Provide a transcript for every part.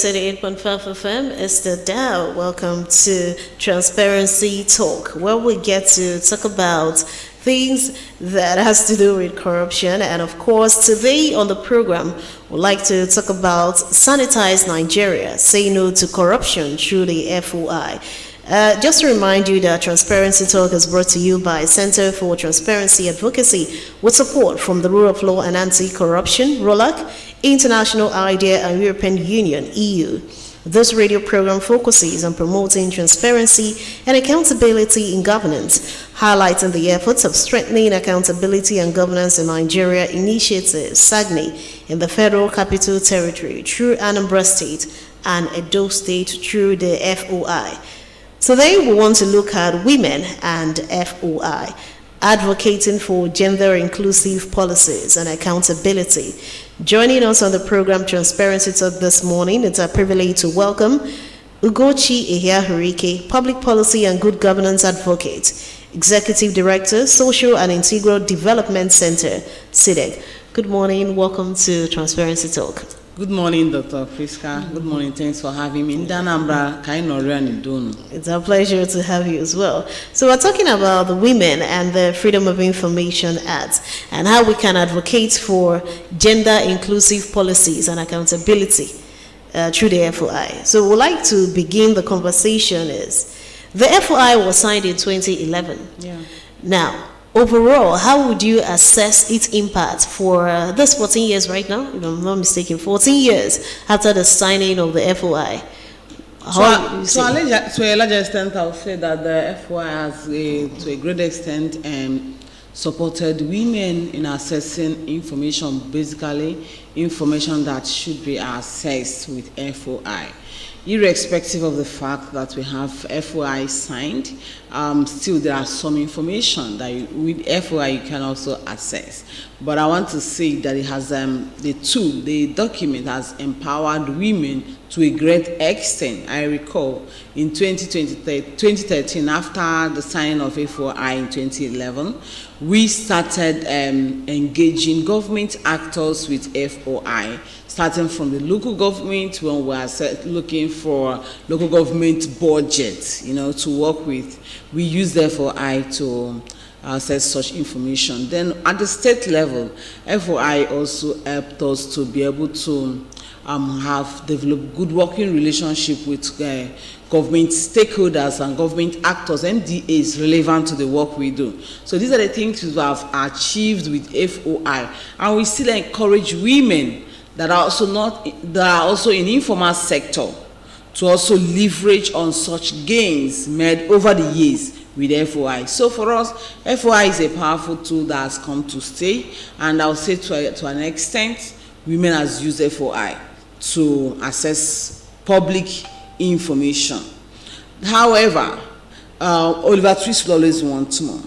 88.5 FM is the Dow. Welcome to Transparency Talk, where we get to talk about things that has to do with corruption. And of course, today on the program, we'd like to talk about Sanitize Nigeria, say no to corruption through the FOI. Just to remind you that Transparency Talk is brought to you by Center for Transparency Advocacy with support from the Rule of Law and Anti-Corruption, ROLAC, International IDEA and European Union, EU. This radio program focuses on promoting transparency and accountability in governance, highlighting the efforts of strengthening accountability and governance in Nigeria initiative, SAGNI, in the Federal Capital Territory through Anambra State and Edo State through the FOI. Today we want to look at women and FOI, advocating for gender-inclusive policies and accountability. Joining us on the program Transparency Talk this morning, it's a privilege to welcome Ugochi Ihia-Hurike, Public Policy and Good Governance Advocate, Executive Director, Social and Integral Development Center, SIDEC. Good morning, welcome to Transparency Talk. Good morning, Dr. Friska. Good morning, thanks for having me. In Anambra, it's a pleasure to have you as well. So we're talking about the Women and the Freedom of Information Act and how we can advocate for gender-inclusive policies and accountability through the FOI. So we'd like to begin the conversation the FOI was signed in 2011. Yeah. Now, overall, how would you assess its impact for this 14 years right now, if I'm not mistaken, 14 years after the signing of the FOI? To a large extent, I would say that the FOI has, to a great extent, supported women in accessing information, basically information that should be accessed with FOI. Irrespective of the fact that we have FOI signed, still there are some information that with FOI you can also access. But I want to say that it has the document has empowered women to a great extent. I recall in 2013, after the signing of FOI in 2011, we started engaging government actors with FOI, starting from the local government when we are looking for local government budget, to work with. We use the FOI to access such information. Then at the state level, FOI also helped us to be able to have developed good working relationship with government stakeholders and government actors, MDAs, relevant to the work we do. So these are the things we have achieved with FOI, and we still encourage women that are also in informal sector to also leverage on such gains made over the years with FOI. So for us, FOI is a powerful tool that has come to stay, and I'll say to an extent, women has used FOI to access public information. However, Oliver Twist will always want more.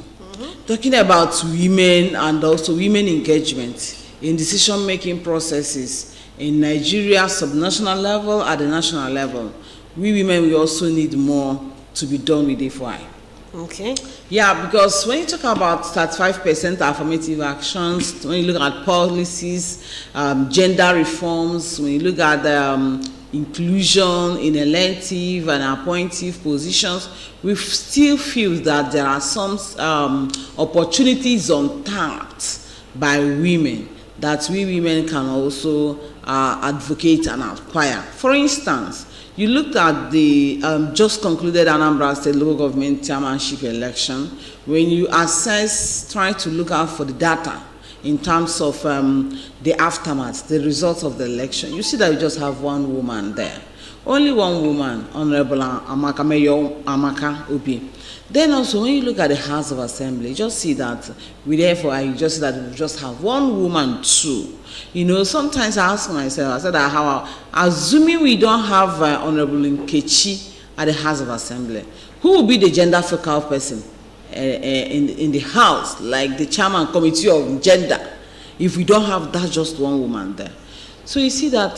Talking about women and also women engagement in decision-making processes in Nigeria, subnational level, at the national level, we women, we also need more to be done with FOI. Okay. Yeah, because when you talk about 35% affirmative actions, when you look at policies, gender reforms, when you look at inclusion in elective and appointive positions, we still feel that there are some opportunities untapped by women that we women can also advocate and acquire. For instance, you looked at the just concluded Anambra State Local Government Chairmanship election. When you try to look out for the data in terms of the aftermath, the results of the election, you see that you just have one woman there. Only one woman, Honorable Amaka, Mayor Amaka Obi. Then also, when you look at the House of Assembly, you just see that with FOI, you just see that we just have one woman too. Sometimes I ask myself, I said that assuming we don't have Honorable Nkechi at the House of Assembly, who will be the gender focal person in the House, like the chairman committee of gender, if we don't have that just one woman there? So you see that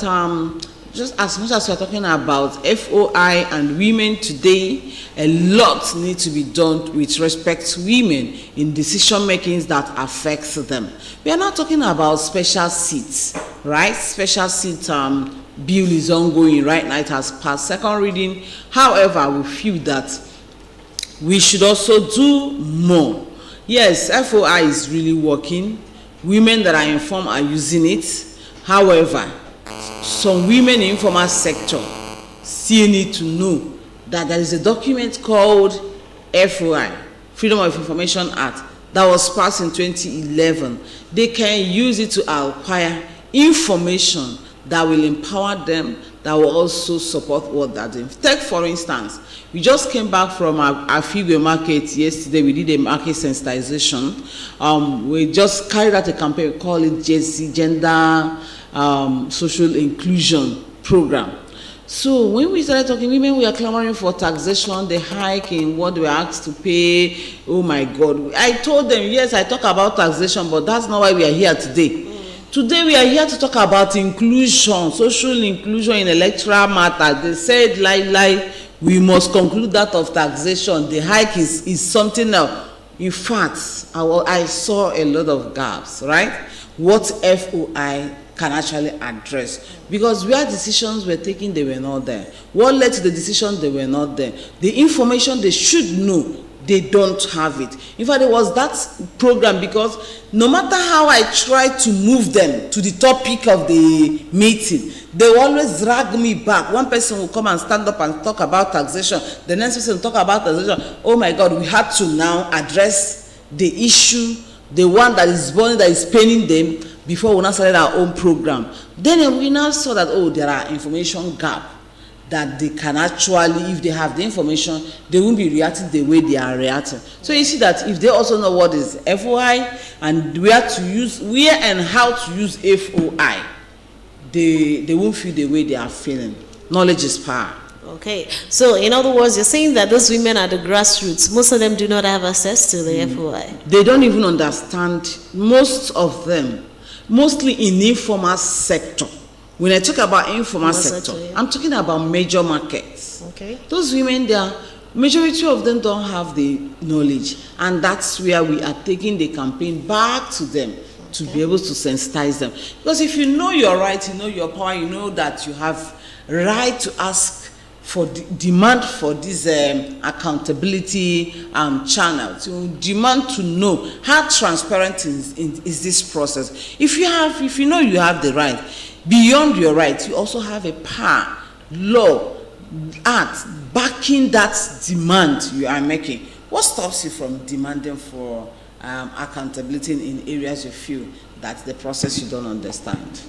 just as much as we're talking about FOI and women today, a lot needs to be done with respect to women in decision makings that affects them. We are not talking about special seats, right? Special seats bill is ongoing right now. It has passed second reading. However, we feel that we should also do more. Yes, FOI is really working. Women that are informed are using it. However, some women in informal sector still need to know that there is a document called FOI, Freedom of Information Act, that was passed in 2011. They can use it to acquire information that will empower them, that will also support what they're doing. Take, for instance, we just came back from our Figure market yesterday. We did a market sensitization. We just carried out a campaign, we call it Gender Social Inclusion Program. So when we started talking, women were clamoring for taxation, the hike in what they were asked to pay. Oh my God. I told them, yes, I talk about taxation, but that's not why we are here today. Today we are here to talk about inclusion, social inclusion in electoral matter. They said, we must conclude that of taxation. The hike is something else. In fact, I saw a lot of gaps, right? What FOI can actually address, because where decisions were taken, they were not there. What led to the decision, they were not there. The information they should know, they don't have it. In fact, it was that program, because no matter how I try to move them to the topic of the meeting, they will always drag me back. One person will come and stand up and talk about taxation. The next person will talk about taxation. Oh my God, we had to now address the issue, the one that is burning, that is paining them, before we now started our own program. Then we now saw that, oh, there are information gap, that they can actually, if they have the information, they won't be reacting the way they are reacting. So you see that if they also know what is FOI and where and how to use FOI, they won't feel the way they are feeling. Knowledge is power. Okay, so in other words, you're saying that those women at the grassroots, most of them do not have access to the FOI. They don't even understand, most of them, mostly in informal sector. When I talk about informal sector, yeah, I'm talking about major markets. Okay. Those women, majority of them don't have the knowledge, and that's where we are taking the campaign back to them, to be able to sensitize them. Because if you know your right, you know your power, you know that you have right to ask for demand for this accountability channel, to demand to know how transparent is this process. If you know you have the right, beyond your right, you also have a power, law, act backing that demand you are making. What stops you from demanding for accountability in areas you feel that the process you don't understand?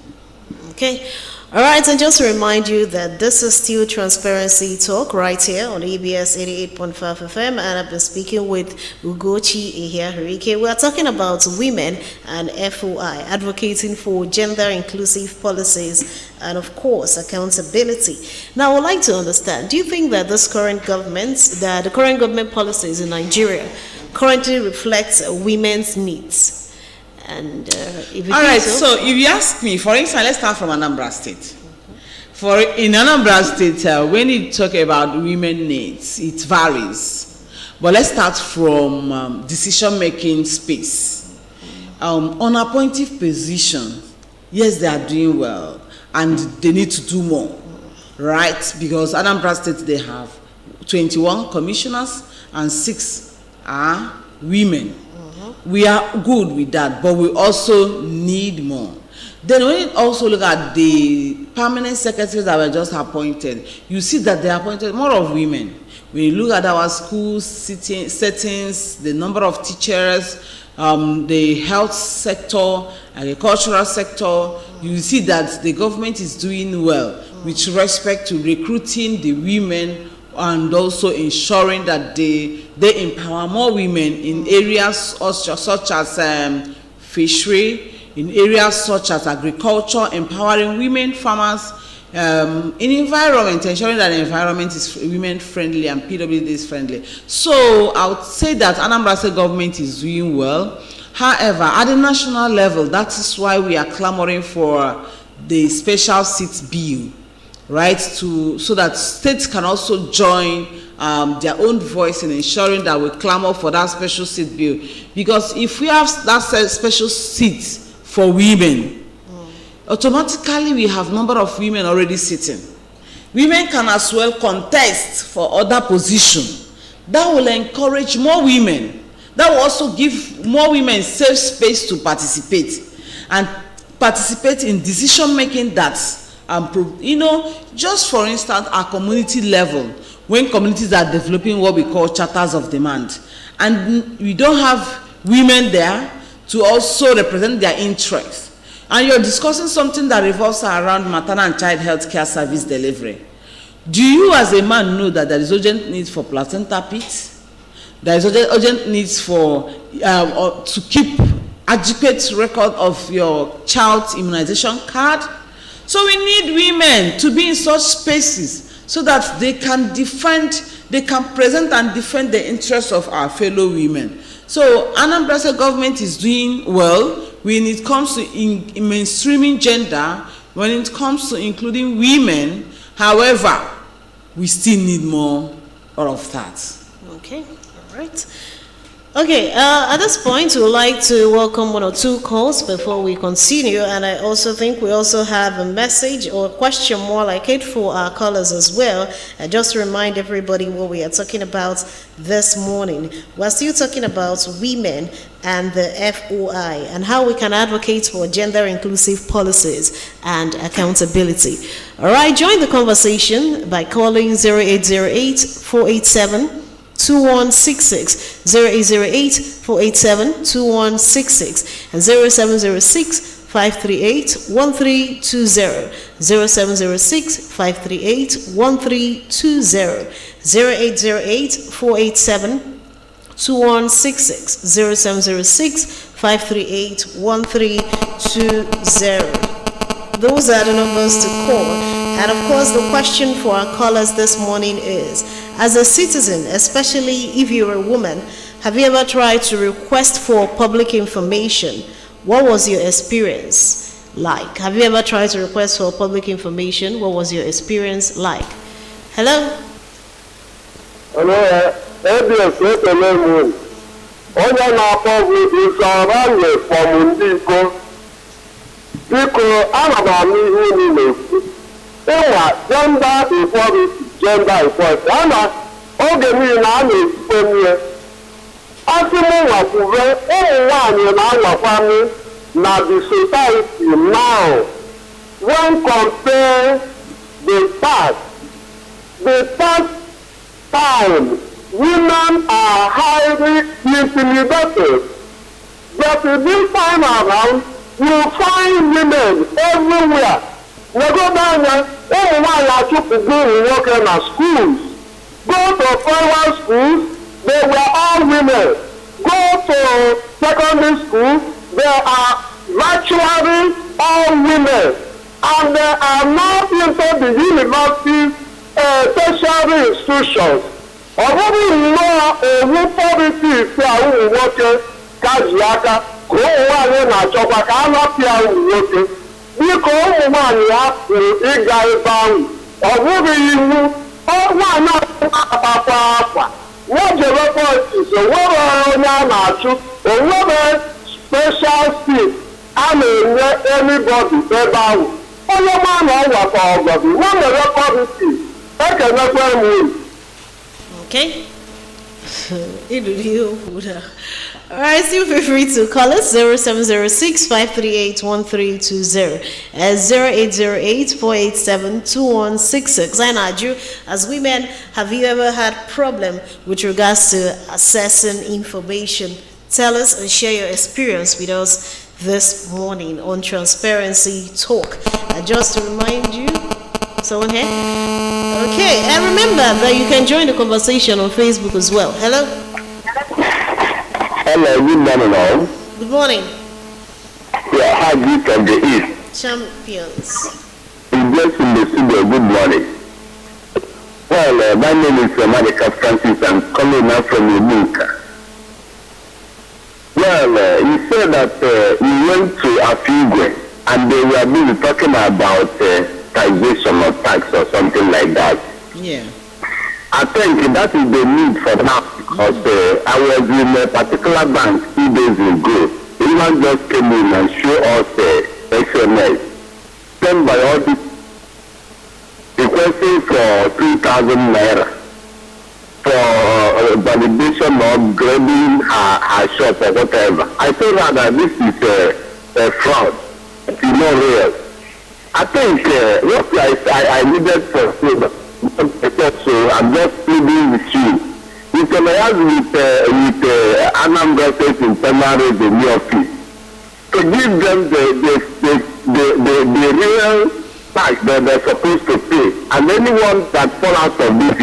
Okay. All right, and just to remind you that this is still Transparency Talk right here on ABS 88.5 FM, and I've been speaking with Ugochi Ihia-Harike. We are talking about women and FOI, advocating for gender-inclusive policies and, of course, accountability. Now, I would like to understand, do you think that the current government policies in Nigeria currently reflects women's needs? And if you all right, so if you ask me, for instance, let's start from Anambra State. In Anambra State, when you talk about women needs, it varies. But let's start from decision-making space. On appointive positions, yes, they are doing well, and they need to do more, right? Because Anambra State, they have 21 commissioners, and 6 are women. We are good with that, but we also need more. Then when you also look at the permanent secretaries that were just appointed, you see that they appointed more of women. When you look at our school settings, the number of teachers, the health sector, agricultural sector, you see that the government is doing well with respect to recruiting the women, and also ensuring that they empower more women in areas such as fishery, in areas such as agriculture, empowering women farmers, in environment, ensuring that the environment is women friendly and PWD is friendly. So I would say that Anambra State government is doing well. However, at the national level, that is why we are clamoring for the special seats bill, right, so that states can also join their own voice in ensuring that we clamor for that special seat bill. Because if we have that special seat for women, automatically we have number of women already sitting. Women can as well contest for other position. That will encourage more women. That will also give more women safe space to participate and participate in decision making that, just for instance, our community level, when communities are developing what we call charters of demand, and we don't have women there to also represent their interests. And you're discussing something that revolves around maternal and child health care service delivery. Do you as a man know that there is urgent need for placenta pits? There is urgent needs for to keep adequate record of your child's immunization card? So we need women to be in such spaces so that they can present and defend the interests of our fellow women. So Anambra State government is doing well when it comes to mainstreaming gender, when it comes to including women. However, we still need more of that. Okay, all right. Okay, at this point, we would like to welcome one or two calls before we continue, and I also think we also have a message or a question more like it for our callers as well. And just to remind everybody what we are talking about this morning. We're still talking about women and the FOI and how we can advocate for gender inclusive policies and accountability. All right, join the conversation by calling 0808-487 2166 0808-487-2166 and 0706-538-1320 0706-538-1320 0808-487-2166 0706-538-1320. Those are the numbers to call. And of course, the question for our callers this morning is, as a citizen, especially if you're a woman, have you ever tried to request for public information? What was your experience like? Have you ever tried to request for public information? What was your experience like? Hello? Hello, gender equality, gender equality. Oge niile a na-ezute n'ihe. Asị m nwakwuve ụmụ nwaanyị na-anwakwanye na the society now. When compare the past time, women are highly intimidated. But this time around, you find women everywhere. Negodanya, ụmụ nwaanyị achụpụgo ụmụ nwoke na schools. Go to primary schools, they were all women. Go to secondary school, they are virtually all women. And they are now into the university tertiary institutions. Ọ bụrụ nnọọ owu pọliti ise a ụmụ nwoke ka ji aka ka ụmụ nwaanyị na-achọkwa ka a napịa ụmụ nwoke. Biko ụmụ nwaanyị ha pụrụ ịga ebe ahụ. Ọ bụghị iwu nwaanyị na-akpakwa akwa. Nwejere politiks onwere onye a na-achụ, onwere special seat a na-enye anybody ebe ahụ. Onye ma na ọ gwakọ ọgọdụ, nwere politiks ekenekwe m uru. Okay. All right, still feel free to call us 0706-538-1320 and 0808-487-2166. And Aju, as women, have you ever had problem with regards to accessing information? Tell us and share your experience with us this morning on Transparency Talk. And just to remind you, someone here? Okay, and remember that you can join the conversation on Facebook as well. Hello? Hello, good morning all. Good morning. Yeah, how you from the East? Champions. Just in the studio, good morning. Well, my name is Monica Francis. I'm calling now from Umunka. Well, you said that you went to Afigwe and they were busy talking about taxation or tax or something like that. Yeah. I think that is the need for now because I was in a particular bank 2 days ago. Someone just came in and showed us SMS sent by audit requesting for 3,000 naira for validation of grading her shop or whatever. I told her that this is a fraud. It's not real. I think what I needed for so I'm just pleading with you. You can have with Anambra State Internal Revenue Office to give them the real tax that they're supposed to pay. And anyone that fall out of this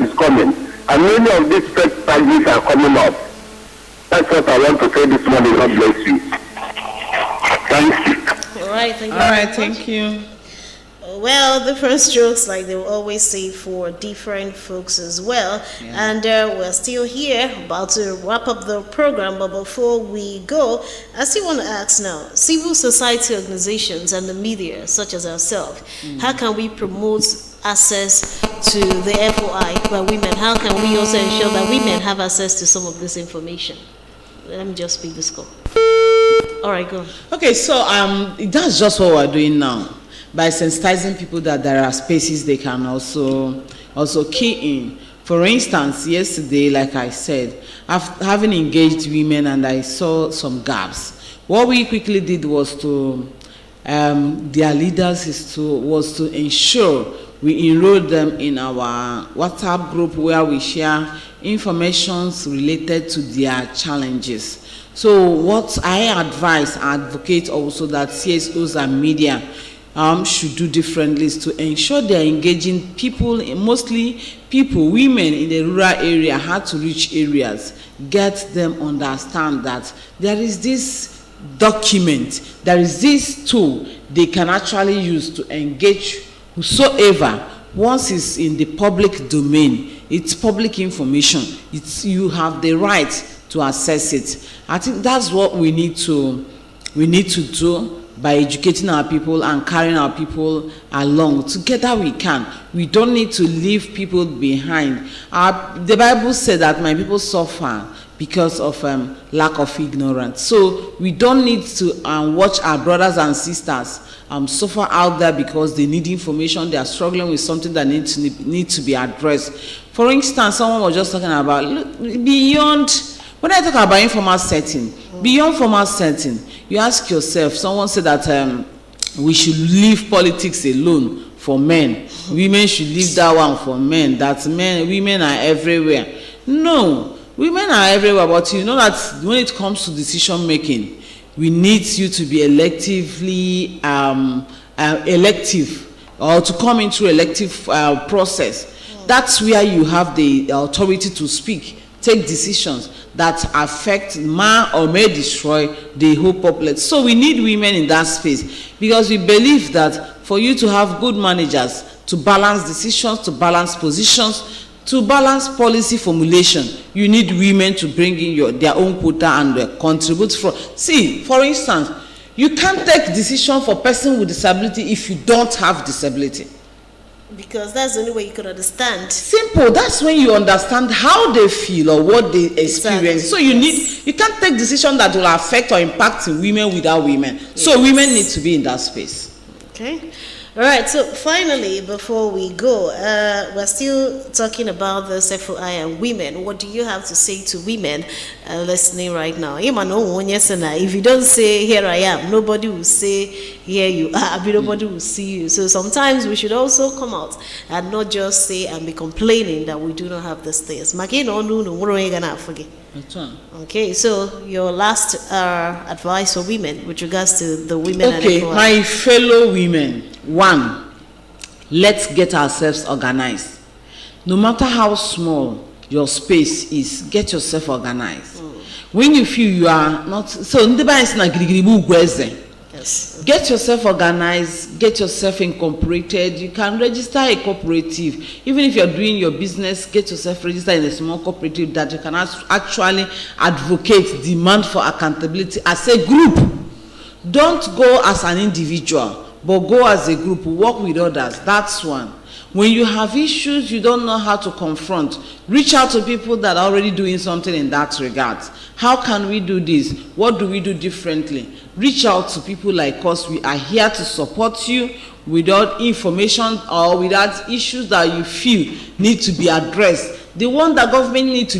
is coming. And many of these fake taxes are coming up. That's what I want to say this morning. God bless you. Thank you. All right, thank you. All right, thank you. Well, different strokes, like they will always say, for different folks as well. Yeah. And we're still here, about to wrap up the program. But before we go, I still want to ask now, civil society organizations and the media, such as ourselves, how can we promote access to the FOI by women? How can we also ensure that women have access to some of this information? Let me just speak the scope. All right, go. Okay, so that's just what we're doing now. By sensitizing people that there are spaces they can also key in. For instance, yesterday, like I said, having engaged women and I saw some gaps, what we quickly did was to, their leaders was to ensure we enroll them in our WhatsApp group where we share information related to their challenges. So what I advocate also that CSOs and media should do differently is to ensure they are engaging people, mostly people, women in the rural area, hard to reach areas, get them understand that there is this document, there is this tool they can actually use to engage whosoever. Once it's in the public domain, it's public information, you have the right to access it. I think that's what we need to do. By educating our people and carrying our people along. Together we can. We don't need to leave people behind. The Bible said that my people suffer because of lack of ignorance. So we don't need to watch our brothers and sisters suffer out there because they need information. They are struggling with something that need to be addressed. For instance, someone was just talking about, look, beyond, when I talk about informal setting, beyond formal setting, you ask yourself, someone said that we should leave politics alone for men. Women should leave that one for men. That women are everywhere. No, women are everywhere, but you know that when it comes to decision making, we need you to be elective or to come into elective process. That's where you have the authority to speak, take decisions that affect or may destroy the whole population. So we need women in that space because we believe that for you to have good managers, to balance decisions, to balance positions, to balance policy formulation, you need women to bring in their own quota and contribute. See, for instance, you can't take decision for person with disability if you don't have disability. Because that's the only way you can understand. Simple. That's when you understand how they feel or what they experience. Exactly. So you can't take decision that will affect or impact women without women. Yes. So women need to be in that space. Okay. All right, so finally, before we go, we're still talking about this FOI and women. What do you have to say to women listening right now? If you don't say, here I am, nobody will say, here you are, nobody will see you. So sometimes we should also come out and not just say and be complaining that we do not have these things. Okay, so your last advice for women with regards to the women. Okay, and my fellow women, one, let's get ourselves organized. No matter how small your space is, get yourself organized. When you feel you are not, so yes. Get yourself organized, get yourself incorporated. You can register a cooperative. Even if you're doing your business, get yourself registered in a small cooperative that you can actually advocate demand for accountability as a group. Don't go as an individual. but go as a group, work with others. That's one. When you have issues you don't know how to confront, reach out to people that are already doing something in that regard. How can we do this? What do we do differently? Reach out to people like us. We are here to support you without information or without issues that you feel need to be addressed. The one that government need to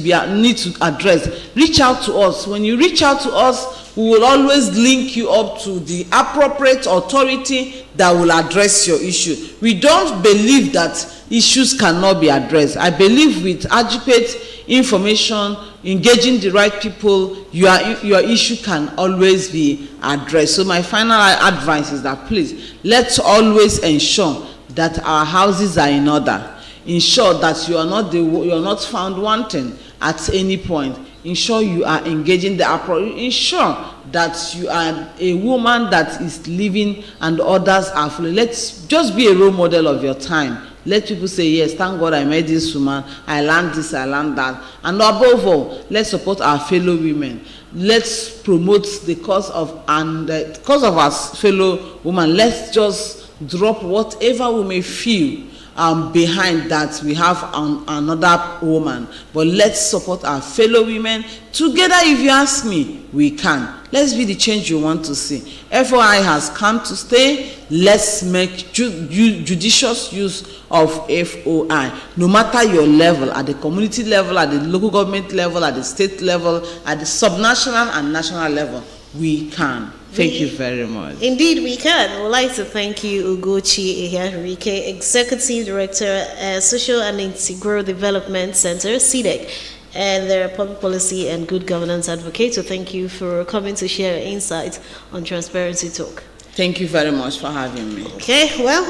address, reach out to us. When you reach out to us, we will always link you up to the appropriate authority that will address your issue. We don't believe that issues cannot be addressed. I believe with adequate information, engaging the right people, your issue can always be addressed. So my final advice is that please, let's always ensure that our houses are in order. Ensure that you are not found wanting at any point. Ensure you are engaging the approach. Ensure that you are a woman that is living and others are following. Let's just be a role model of your time. Let people say, yes, thank God I met this woman, I learned this, I learned that. And above all, let's support our fellow women. Let's promote the cause of our fellow women. Let's just drop whatever we may feel behind that we have another woman, but let's support our fellow women together. If you ask me, we can. Let's be the change you want to see. FOI has come to stay. Let's make judicious use of FOI, no matter your level, at the community level, at the local government level, at the state level, at the subnational and national level. We can. Thank you very much. Indeed, we can. We'd like to thank you, Ugochi Ehiarike, Executive Director at Social and Integral Development Center, CDEC, and the Public Policy and Good Governance Advocate. So thank you for coming to share insights on Transparency Talk. Thank you very much for having me. Okay, well,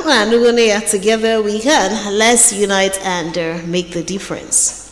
together we can. Let's unite and make the difference.